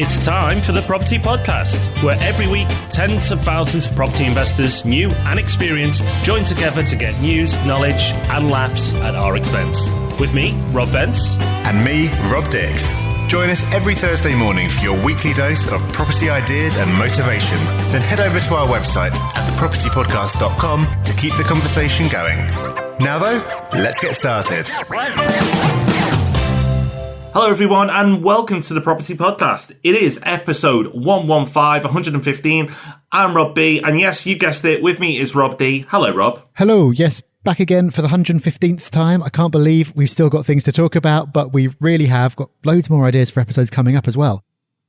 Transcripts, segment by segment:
It's time for the Property Podcast, where every week tens of thousands of property investors, new and experienced, join together to get news, knowledge and laughs at our expense. With me, Rob Bence. And me, Rob Dix. Join us every Thursday morning for your weekly dose of property ideas and motivation. Then head over to our website at thepropertypodcast.com to keep the conversation going. Now though, let's get started. Hello everyone and welcome to the Property Podcast. It is episode 115. I'm Rob B, and yes, you guessed it, with me is Rob D. Hello Rob. Hello, yes, back again for the 115th time. I can't believe we've still got things to talk about, but we really have got loads more ideas for episodes coming up as well.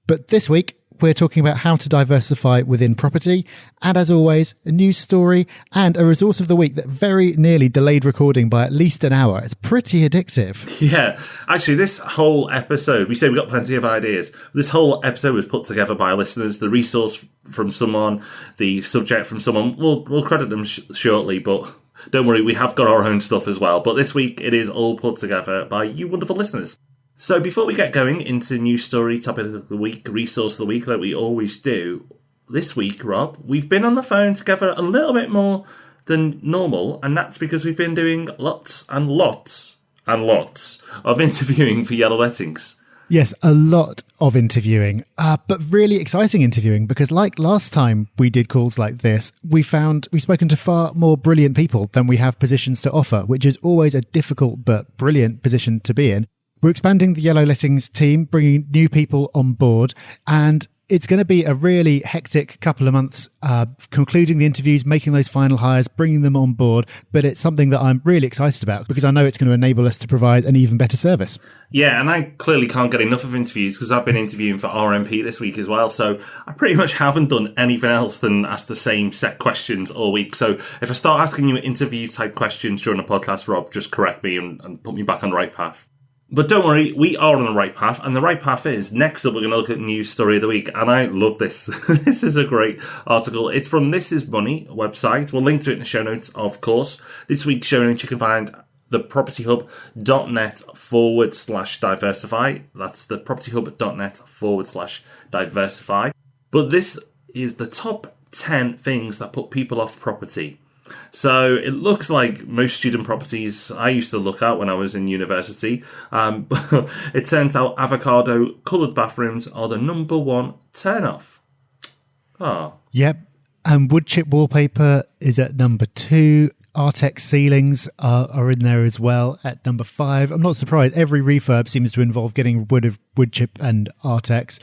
But this week, we're talking about how to diversify within property, and as always, a news story and a resource of the week that very nearly delayed recording by at least an hour. It's pretty addictive. Yeah, actually, this whole episode, we say we've got plenty of ideas. This whole episode was put together by listeners, the resource from someone, the subject from someone. We'll credit them shortly, but don't worry, we have got our own stuff as well. But this week, it is all put together by you wonderful listeners. So before we get going into news story, topic of the week, resource of the week, like we always do, this week, Rob, we've been on the phone together a little bit more than normal, and that's because we've been doing lots and lots and lots of interviewing for Yellow Lettings. Yes, a lot of interviewing, but really exciting interviewing, because like last time we did calls like this, we've spoken to far more brilliant people than we have positions to offer, which is always a difficult but brilliant position to be in. We're expanding the Yellow Lettings team, bringing new people on board, and it's going to be a really hectic couple of months, concluding the interviews, making those final hires, bringing them on board. But it's something that I'm really excited about because I know it's going to enable us to provide an even better service. Yeah, and I clearly can't get enough of interviews because I've been interviewing for RMP this week as well. So I pretty much haven't done anything else than ask the same set questions all week. So if I start asking you interview type questions during the podcast, Rob, just correct me and put me back on the right path. But don't worry, we are on the right path, and the right path is, next up we're going to look at News Story of the Week, and I love this. This is a great article. It's from This Is Money website. We'll link to it in the show notes, of course. This week's show notes you can find thepropertyhub.net/diversify. That's thepropertyhub.net/diversify. But this is the top 10 things that put people off property. So it looks like most student properties I used to look at when I was in university. But it turns out avocado coloured bathrooms are the number one turn-off. Oh. Yep. And wood chip wallpaper is at number 2. Artex ceilings are in there as well at number 5. I'm not surprised. Every refurb seems to involve getting rid of wood chip and Artex.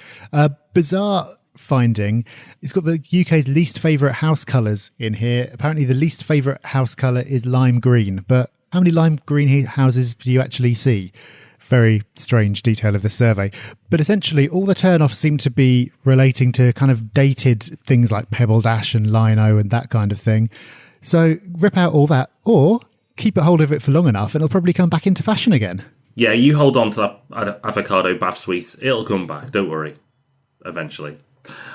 Bizarre finding, it's got the UK's least favourite house colours in here. Apparently the least favourite house colour is lime green, but how many lime green houses do you actually see? Very strange detail of the survey. But essentially all the turn-offs seem to be relating to kind of dated things like pebble dash and lino and that kind of thing. So rip out all that, or keep a hold of it for long enough and it'll probably come back into fashion again. Yeah, you hold on to that avocado bath suite. It'll come back, don't worry. Eventually.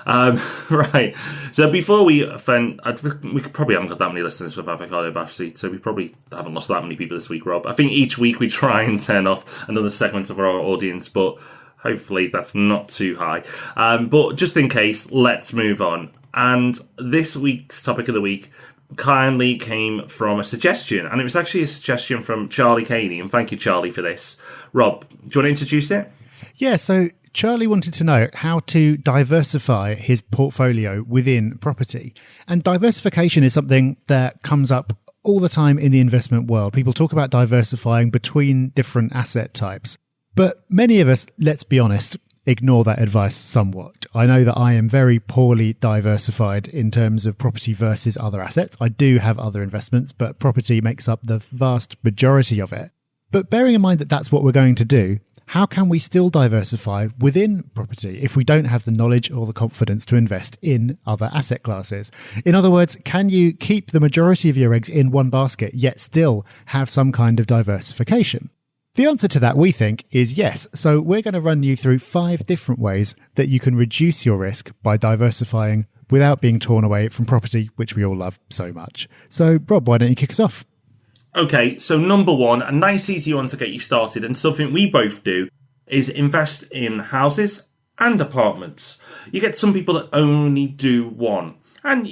Right. So before we probably haven't got that many listeners with avocado bath seats, so we probably haven't lost that many people this week, Rob. I think each week we try and turn off another segment of our audience, but hopefully that's not too high. But just in case, let's move on. And this week's topic of the week kindly came from a suggestion, and it was actually a suggestion from Charlie Caney, and thank you, Charlie, for this. Rob, do you want to introduce it? Yeah, so Charlie wanted to know how to diversify his portfolio within property. And diversification is something that comes up all the time in the investment world. People talk about diversifying between different asset types. But many of us, let's be honest, ignore that advice somewhat. I know that I am very poorly diversified in terms of property versus other assets. I do have other investments, but property makes up the vast majority of it. But bearing in mind that that's what we're going to do, how can we still diversify within property if we don't have the knowledge or the confidence to invest in other asset classes? In other words, can you keep the majority of your eggs in one basket yet still have some kind of diversification? The answer to that, we think, is yes. So we're going to run you through 5 different ways that you can reduce your risk by diversifying without being torn away from property, which we all love so much. So, Rob, why don't you kick us off? Okay, so number 1, a nice easy one to get you started, and something we both do, is invest in houses and apartments. You get some people that only do one. And,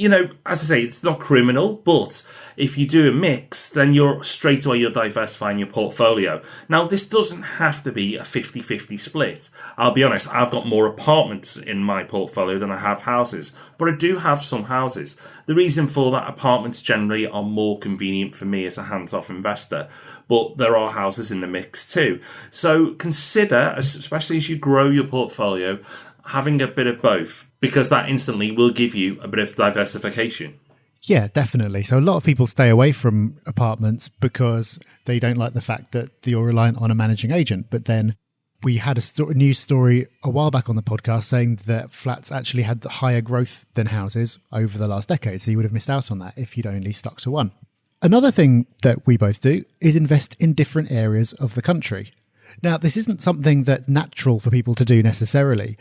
as I say, it's not criminal, but if you do a mix, then you're diversifying your portfolio. Now, this doesn't have to be a 50-50 split. I'll be honest, I've got more apartments in my portfolio than I have houses, but I do have some houses. The reason for that, apartments generally are more convenient for me as a hands-off investor, but there are houses in the mix too. So consider, especially as you grow your portfolio, having a bit of both, because that instantly will give you a bit of diversification. Yeah, definitely. So a lot of people stay away from apartments because they don't like the fact that you're reliant on a managing agent. But then we had a news story a while back on the podcast saying that flats actually had higher growth than houses over the last decade. So you would have missed out on that if you'd only stuck to one. Another thing that we both do is invest in different areas of the country. Now, this isn't something that's natural for people to do necessarily.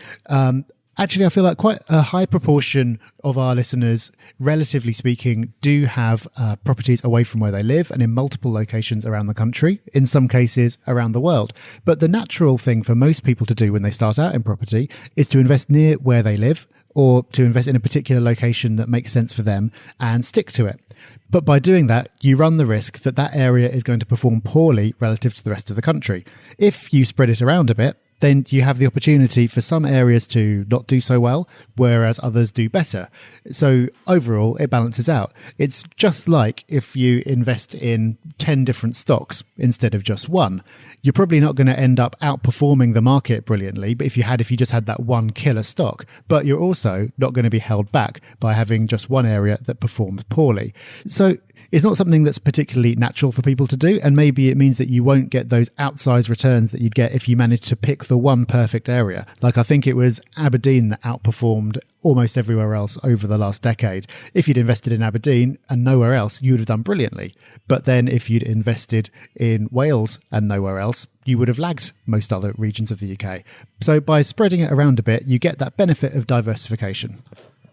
Actually, I feel like quite a high proportion of our listeners, relatively speaking, do have properties away from where they live and in multiple locations around the country, in some cases around the world. But the natural thing for most people to do when they start out in property is to invest near where they live or to invest in a particular location that makes sense for them and stick to it. But by doing that, you run the risk that that area is going to perform poorly relative to the rest of the country. If you spread it around a bit, then you have the opportunity for some areas to not do so well, whereas others do better. So overall, it balances out. It's just like if you invest in 10 different stocks instead of just one. You're probably not going to end up outperforming the market brilliantly, but if you just had that one killer stock, but you're also not going to be held back by having just one area that performs poorly. So it's not something that's particularly natural for people to do, and maybe it means that you won't get those outsized returns that you'd get if you managed to pick the one perfect area. Like I think it was Aberdeen that outperformed almost everywhere else over the last decade. If you'd invested in Aberdeen and nowhere else, you would have done brilliantly. But then if you'd invested in Wales and nowhere else, you would have lagged most other regions of the UK. So by spreading it around a bit, you get that benefit of diversification.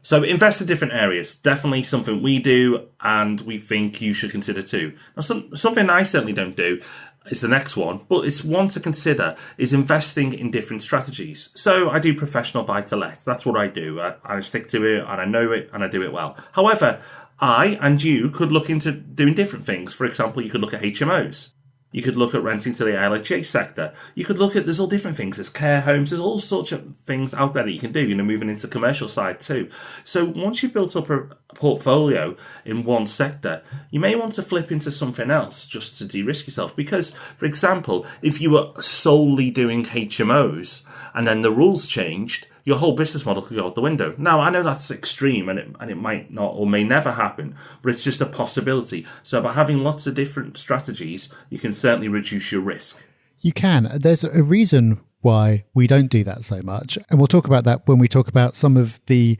So invest in different areas. Definitely something we do and we think you should consider too. Now, something I certainly don't do is the next one, but it's one to consider, is investing in different strategies. So I do professional buy-to-let. That's what I do. I stick to it and I know it and I do it well. However, I and you could look into doing different things. For example, you could look at HMOs. You could look at renting to the LHA sector. You could look at, there's all different things. There's care homes. There's all sorts of things out there that you can do, moving into the commercial side too. So once you've built up a portfolio in one sector, you may want to flip into something else just to de-risk yourself. Because, for example, if you were solely doing HMOs and then the rules changed, your whole business model could go out the window. Now, I know that's extreme and it might not or may never happen, but it's just a possibility. So by having lots of different strategies, you can certainly reduce your risk. You can. There's a reason why we don't do that so much. And we'll talk about that when we talk about some of the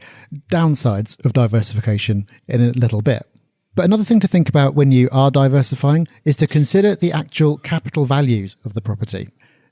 downsides of diversification in a little bit. But another thing to think about when you are diversifying is to consider the actual capital values of the property.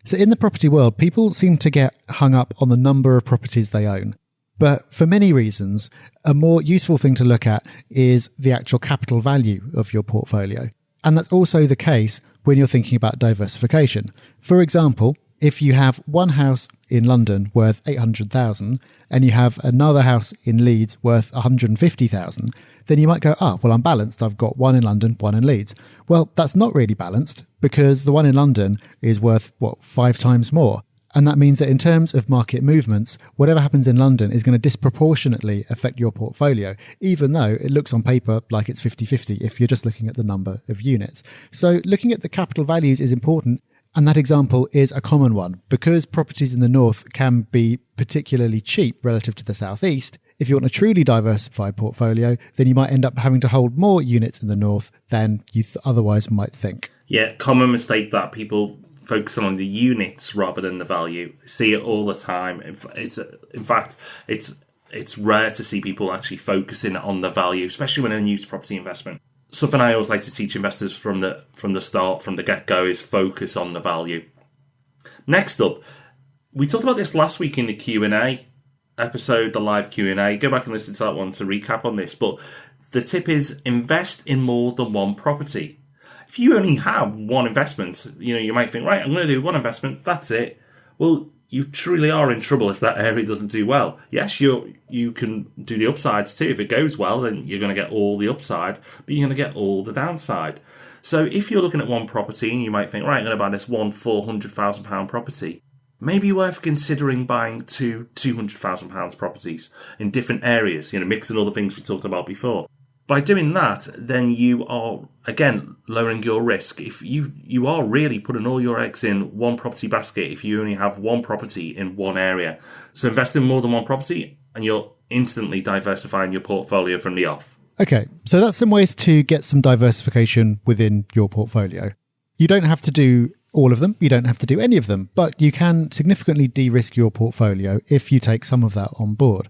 So in the property world, people seem to get hung up on the number of properties they own. But for many reasons, a more useful thing to look at is the actual capital value of your portfolio. And that's also the case when you're thinking about diversification. For example, if you have one house in London worth 800,000 and you have another house in Leeds worth 150,000, then you might go, well, I'm balanced. I've got one in London, one in Leeds. Well, that's not really balanced because the one in London is worth, 5 times more. And that means that in terms of market movements, whatever happens in London is going to disproportionately affect your portfolio, even though it looks on paper like it's 50-50 if you're just looking at the number of units. So looking at the capital values is important. And that example is a common one. Because properties in the north can be particularly cheap relative to the southeast, if you want a truly diversified portfolio, then you might end up having to hold more units in the north than you otherwise might think. Yeah, common mistake that people focus on the units rather than the value. See it all the time. In fact, it's rare to see people actually focusing on the value, especially when they're new to property investment. Something I always like to teach investors from the start, from the get-go, is focus on the value. Next up, we talked about this last week in the Q&A episode, the live Q&A. Go back and listen to that one to recap on this. But the tip is invest in more than one property. If you only have one investment, you might think, right, I'm going to do one investment, that's it. Well, you truly are in trouble if that area doesn't do well. Yes, you can do the upsides too. If it goes well, then you're going to get all the upside, but you're going to get all the downside. So if you're looking at one property and you might think, right, I'm going to buy this one £400,000 property, maybe worth considering buying two £200,000 properties in different areas, mixing all the things we talked about before. By doing that, then you are, again, lowering your risk. If you are really putting all your eggs in one property basket if you only have one property in one area. So invest in more than one property and you're instantly diversifying your portfolio from the off. Okay, so that's some ways to get some diversification within your portfolio. You don't have to do all of them. You don't have to do any of them, but you can significantly de-risk your portfolio if you take some of that on board.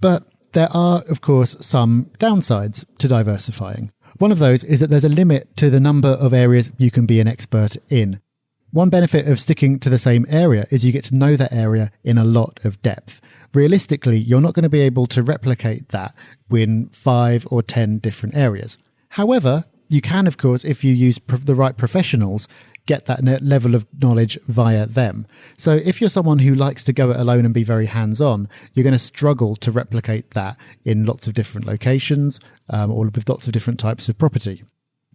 But there are, of course, some downsides to diversifying. One of those is that there's a limit to the number of areas you can be an expert in. One benefit of sticking to the same area is you get to know that area in a lot of depth. Realistically, you're not going to be able to replicate that in 5 or 10 different areas. However, you can, of course, if you use the right professionals, get that level of knowledge via them. So if you're someone who likes to go it alone and be very hands-on, you're going to struggle to replicate that in lots of different locations or with lots of different types of property.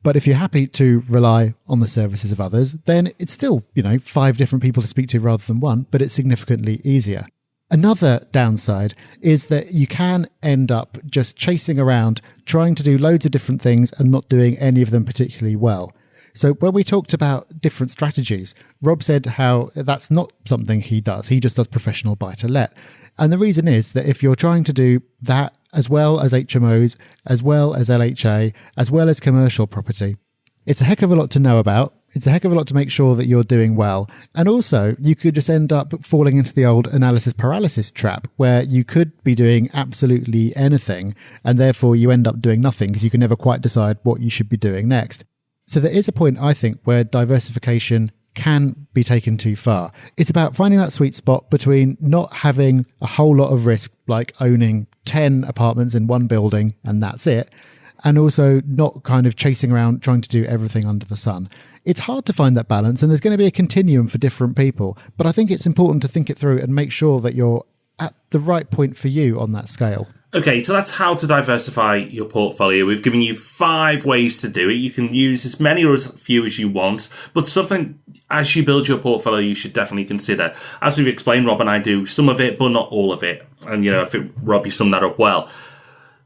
But if you're happy to rely on the services of others, then it's still, 5 different people to speak to rather than one, but it's significantly easier. Another downside is that you can end up just chasing around, trying to do loads of different things and not doing any of them particularly well. So when we talked about different strategies, Rob said how that's not something he does. He just does professional buy-to-let. And the reason is that if you're trying to do that as well as HMOs, as well as LHA, as well as commercial property, it's a heck of a lot to know about. It's a heck of a lot to make sure that you're doing well. And also, you could just end up falling into the old analysis paralysis trap, where you could be doing absolutely anything, and therefore you end up doing nothing because you can never quite decide what you should be doing next. So there is a point, I think, where diversification can be taken too far. It's about finding that sweet spot between not having a whole lot of risk, like owning 10 apartments in one building and that's it, and also not kind of chasing around trying to do everything under the sun. It's hard to find that balance, and there's going to be a continuum for different people, but I think it's important to think it through and make sure that you're at the right point for you on that scale. Okay, so that's how to diversify your portfolio. We've given you 5 ways to do it. You can use as many or as few as you want, but something as you build your portfolio you should definitely consider. As we've explained, Rob and I do some of it, but not all of it. And, I think, Rob, you summed that up well.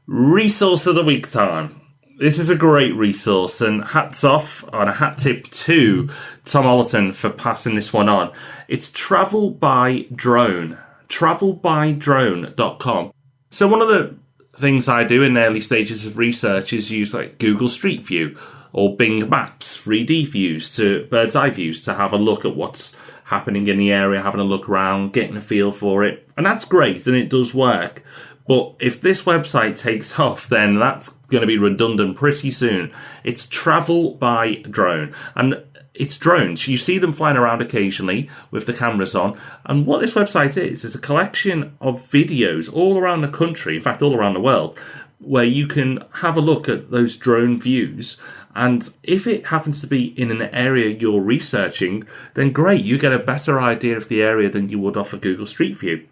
Resource of the week time. This is a great resource, and hats off on a hat tip to Tom Ollerton for passing this one on. It's Travel by Drone, travelbydrone.com. So one of the things I do in the early stages of research is use like Google Street View or Bing Maps 3D views to bird's eye views to have a look at what's happening in the area, having a look around, getting a feel for it. And that's great, and it does work. But if this website takes off, then that's going to be redundant pretty soon. It's Travel by Drone. And it's drones. You see them flying around occasionally with the cameras on. And what this website is a collection of videos all around the country, in fact, all around the world, where you can have a look at those drone views. And if it happens to be in an area you're researching, then great, you get a better idea of the area than you would off a Google Street View.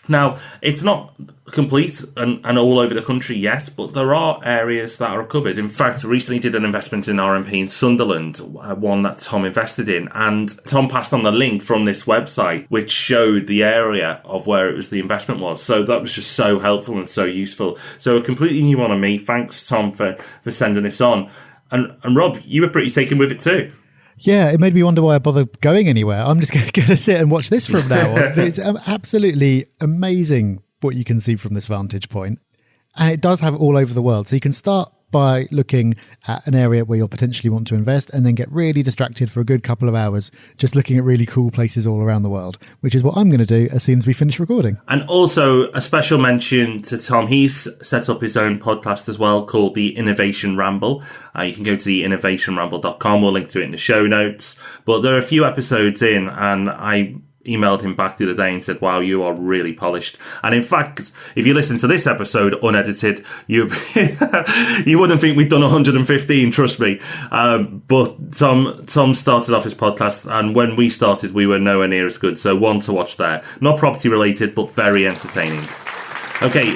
Now, it's not complete and all over the country yet, but there are areas that are covered. In fact, recently did an investment in RMP in Sunderland, one that Tom invested in, and Tom passed on the link from this website, which showed the area of where it was the investment was. So that was just so helpful and so useful. So a completely new one on me. Thanks, Tom, for sending this on. And Rob, you were pretty taken with it too. Yeah, it made me wonder why I bother going anywhere. I'm just going to sit and watch this from now on. It's absolutely amazing what you can see from this vantage point. And it does have it all over the world. So you can start by looking at an area where you'll potentially want to invest and then get really distracted for a good couple of hours just looking at really cool places all around the world, which is what I'm going to do as soon as we finish recording. And also a special mention to Tom. He's set up his own podcast as well called The Innovation Ramble. You can go to theinnovationramble.com. We'll link to it in the show notes. But there are a few episodes in, and I emailed him back the other day and said, wow, you are really polished. And in fact, if you listen to this episode unedited, you wouldn't think we'd done 115, trust me. But Tom started off his podcast, and when we started, we were nowhere near as good. So one to watch there. Not property related, but very entertaining. Okay.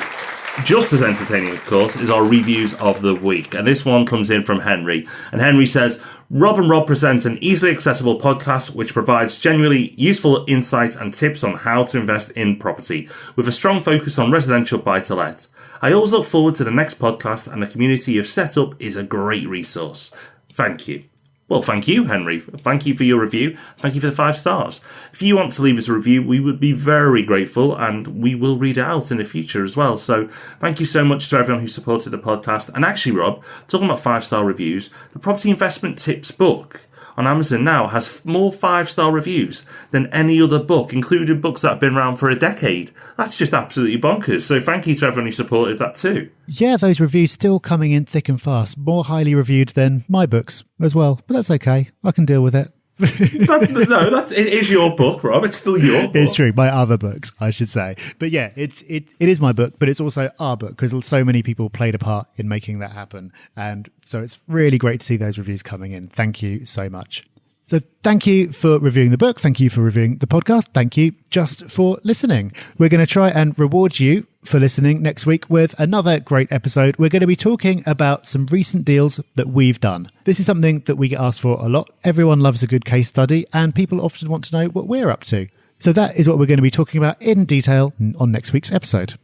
Just as entertaining, of course, is our reviews of the week. And this one comes in from Henry. And Henry says, Rob and Rob presents an easily accessible podcast which provides genuinely useful insights and tips on how to invest in property, with a strong focus on residential buy-to-let. I always look forward to the next podcast, and the community you've set up is a great resource. Thank you. Well, thank you, Henry. Thank you for your review. Thank you for the 5 stars. If you want to leave us a review, we would be very grateful, and we will read it out in the future as well. So thank you so much to everyone who supported the podcast. And actually, Rob, talking about 5-star reviews, the Property Investment Tips book on Amazon now has more 5-star reviews than any other book, including books that have been around for a decade. That's just absolutely bonkers. So thank you to everyone who supported that too. Yeah, those reviews still coming in thick and fast. More highly reviewed than my books as well. But that's okay. I can deal with it. It is your book, Rob. It's still your book. It's true. My other books, I should say. But yeah, it is my book, but it's also our book because so many people played a part in making that happen. And so it's really great to see those reviews coming in. Thank you so much. So thank you for reviewing the book. Thank you for reviewing the podcast. Thank you just for listening. We're going to try and reward you for listening next week with another great episode. We're going to be talking about some recent deals that we've done. This is something that we get asked for a lot. Everyone loves a good case study, and people often want to know what we're up to. So that is what we're going to be talking about in detail on next week's episode.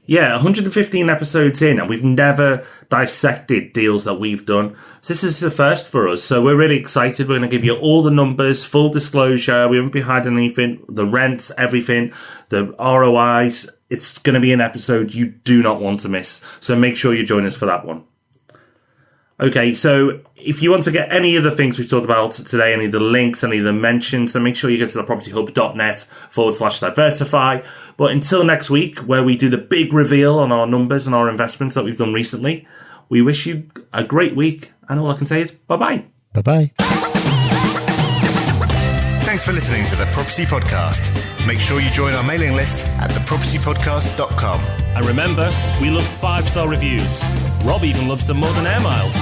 Yeah, 115 episodes in, and we've never dissected deals that we've done. So this is the first for us. So we're really excited. We're going to give you all the numbers, full disclosure. We won't be hiding anything, the rents, everything, the ROIs. It's going to be an episode you do not want to miss. So make sure you join us for that one. Okay, so if you want to get any of the things we've talked about today, any of the links, any of the mentions, then make sure you go to thepropertyhub.net/diversify. But until next week, where we do the big reveal on our numbers and our investments that we've done recently, we wish you a great week. And all I can say is bye-bye. Bye-bye. Thanks for listening to The Property Podcast. Make sure you join our mailing list at thepropertypodcast.com. And remember, we love 5-star reviews. Rob even loves them more than air miles.